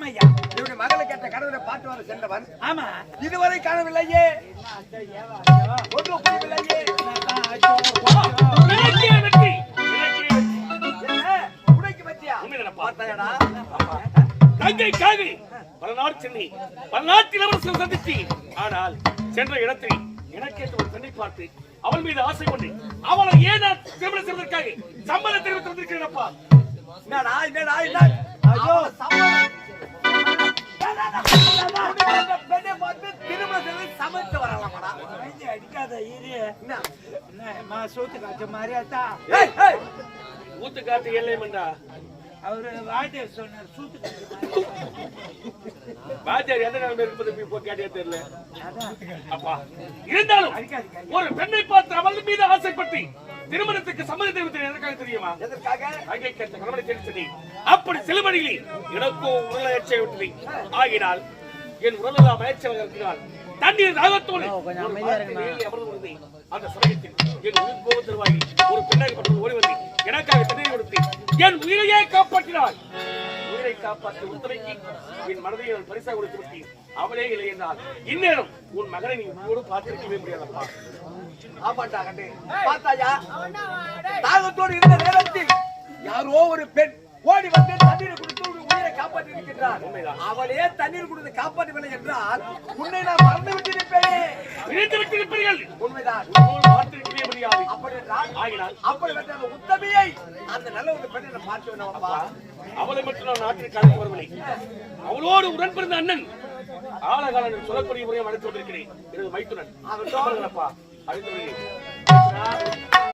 ஆமாய்யா. இவருடைய மகளை கேட்ட கடவுளை பார்த்து வர சென்றவன். ஆமா. இதுவரை காணவில்லையே. ஒன்றும் புரியவில்லையே. உடைக்கு பற்றியா பார்த்தாயடா? தங்கைக்காக பல நாள் சென்னை பல நாட்டு இளவரசர் சந்தித்து, ஆனால் சென்ற இடத்தில் எனக்கேற்ற ஒரு பெண்ணை பார்த்து அவள் மீது ஆசை கொண்டு அவளை ஏன் நான் திருமணம் செய்வதற்காக சம்மதம் தெரிவித்து வந்திருக்கிறேன்ப்பா. என்னடா என்னடா என்ன? ஐயோ பெண்ணை பார்த்து திருமணம் செய்து சமைத்து வரலாமாடா? அடிக்காத இரு. என்ன சோத்து காய்ச்ச மாதிரியாத்தா? ஊத்து காட்டு எல்லையமண்டா. அவரு வாத்தியார் சொன்னார் சூத்து வாத்தியார் எந்த நிலைமை இருப்பது கேட்டே தெரியல. அப்பா இருந்தாலும் ஒரு பெண்ணை பார்த்து அவள் மீது ஆசைப்பட்டு திருமணத்துக்கு சம்மதம் தெரிவித்தது எதற்காக தெரியுமா? எதற்காக? அங்கே கேட்ட கணவனை தெரிவித்தது. அப்படி செல்லுபடியில் எனக்கும் உடல் எச்சை விட்டது. ஆகினால் என் உடலெல்லாம் மயச்சலாக இருக்கிறாள். தண்ணீர் தாகத்தோடு அமர்ந்து அந்த சமயத்தில் என் உயிர் கோபத்திற்காகி ஒரு பெண்ணாகப்பட்டது ஓடி வந்து எனக்காக தண்ணீர் கொடுத்து என் உயிரையே காப்பாற்றினாள். உயிரை காப்பாற்ற உத்தரைக்கு என் மனதை நான் பரிசாக கொடுத்து விட்டேன். அவளே இல்லை என்றால் இந்நேரம் உன் மகனை நீ உன்னோடு பார்த்திருக்கவே முடியாதப்பா. ஆமாண்டா கண்டே. பார்த்தாயா? தாகத்தோடு இருந்த நேரத்தில் யாரோ ஒரு பெண் ஓடி வந்து தண்ணீர் கொடுத்து உயிரை காப்பாற்றி இருக்கின்றார். அவளே தண்ணீர் கொடுத்து காப்பாற்றவில்லை என்றால் உன்னை நான் மறந்து விட்டிருப்பேனே. இணைந்து விட்டிருப்பீர்கள். உண்மைதான். பார்த்திருக்கவே முடியாது. அப்படி உத்தமியை அந்த நல்ல ஒரு பெண்ணை பார்த்து வேணாம்ப்பா. அவளை மட்டும் நான் நாட்டிற்கு அழைத்து வரவில்லை. அவளோடு உடன் பிறந்த அண்ணன் ஆலகாலன் சொல்லக்கூடிய முறையை அழைத்து வந்திருக்கிறேன். எனது மைத்துனன் அவன் அழைத்து வருகிறேன்.